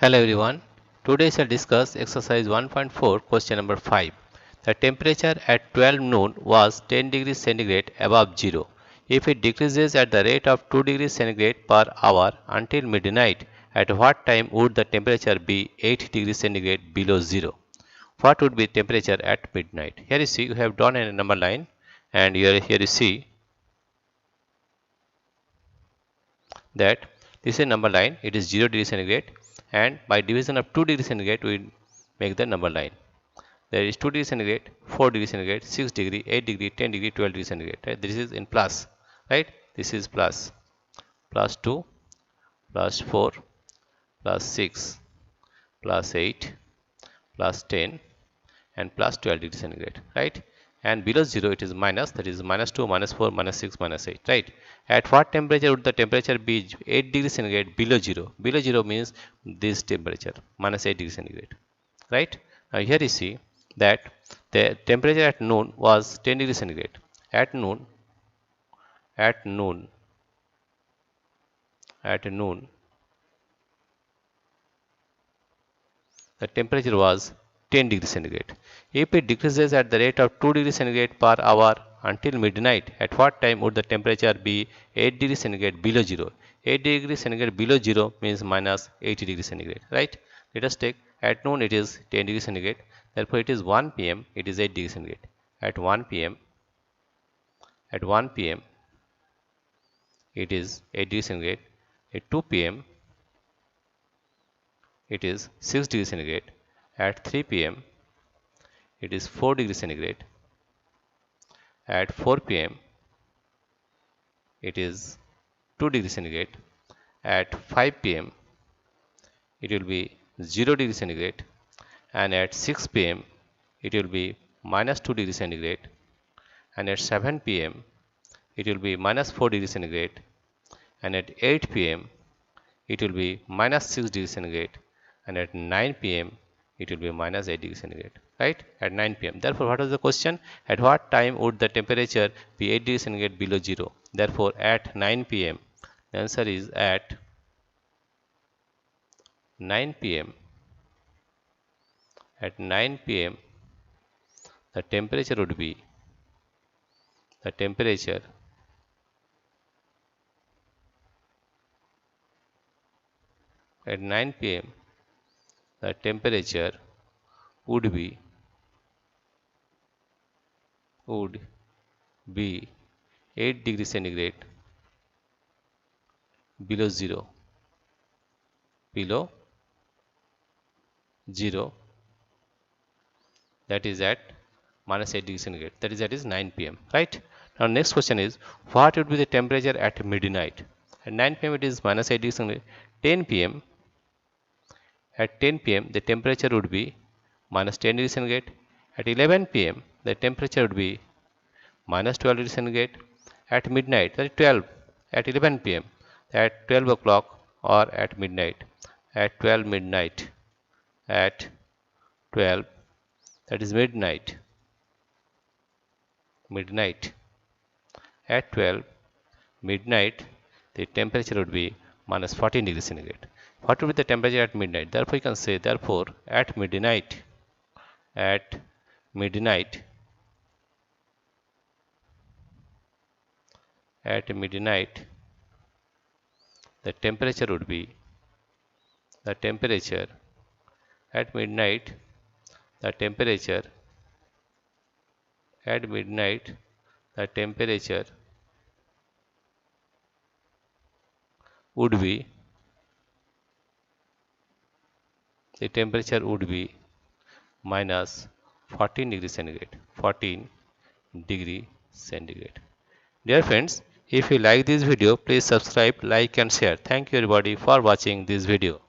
Hello everyone. Today shall discuss exercise 1.4 question number 5. The temperature at 12 noon was 10 degrees centigrade above zero. If it decreases at the rate of 2 degrees centigrade per hour until midnight, at what time would the temperature be 8 degrees centigrade below zero? What would be temperature at midnight? Here you see you have drawn a number line, and here you see that this is a number line. It is 0 degree centigrade, and by division of 2 degree centigrade we make the number line. There is 2 degree centigrade, 4 degree centigrade, 6 degree, 8 degree, 10 degree, 12 degree centigrade. Right? This is in plus, right? This is plus, plus 2, plus 4, plus 6, plus 8, plus 10, and plus 12 degree centigrade, right? And below 0 it is minus, that is minus 2, minus 4, minus 6, minus 8, right? At what temperature would the temperature be 8 degree centigrade below 0? Below 0 means this temperature, minus 8 degree centigrade, right? Now here you see that the temperature at noon was 10 degree centigrade. At noon, at noon, at noon, the temperature was 10 degrees centigrade. If it decreases at the rate of 2 degrees centigrade per hour until midnight, at what time would the temperature be 8 degrees centigrade below 0? 8 degrees centigrade below 0 means minus 80 degrees centigrade, right? Let us take at noon it is 10 degrees centigrade, therefore it is 1 pm, it is 8 degrees centigrade. At 1 pm, at 1 pm it is 8 degrees centigrade. At 2 pm it is 6 degrees centigrade. At 3 pm it is 4 degrees centigrade. At 4 pm it is 2 degrees centigrade. At 5 pm it will be 0 degree centigrade, and at 6 pm it will be minus 2 degree centigrade, and at 7 pm it will be minus 4 degree centigrade, and at 8 pm it will be minus 6 degree centigrade, and at 9 pm it will be minus 8 degree centigrade, right? At 9 pm. Therefore, what was the question? At what time would the temperature be 8 degree centigrade below 0? Therefore, at 9 pm, the answer is at 9 pm. At 9 pm, the temperature would be at 9 pm the temperature would be 8 degree centigrade below 0, that is at minus 8 degree centigrade, that is 9 pm, right? Now next question is, what would be the temperature at midnight? At 9 pm it is minus 8 degree centigrade. 10 pm, at 10 pm the temperature would be minus 10 degree centigrade. At 11 pm the temperature would be minus 12 degree centigrade. At midnight, that is 12, at 11 pm, at 12 o'clock, or at midnight, at 12 midnight, at 12, that is midnight, at 12 midnight the temperature would be minus 14 degrees centigrade. What would be the temperature at midnight? Therefore you can say, therefore at midnight, at midnight the temperature would be at midnight the temperature would be minus 14 degree centigrade. Dear friends, if you like this video, please subscribe, like and share. Thank you everybody for watching this video.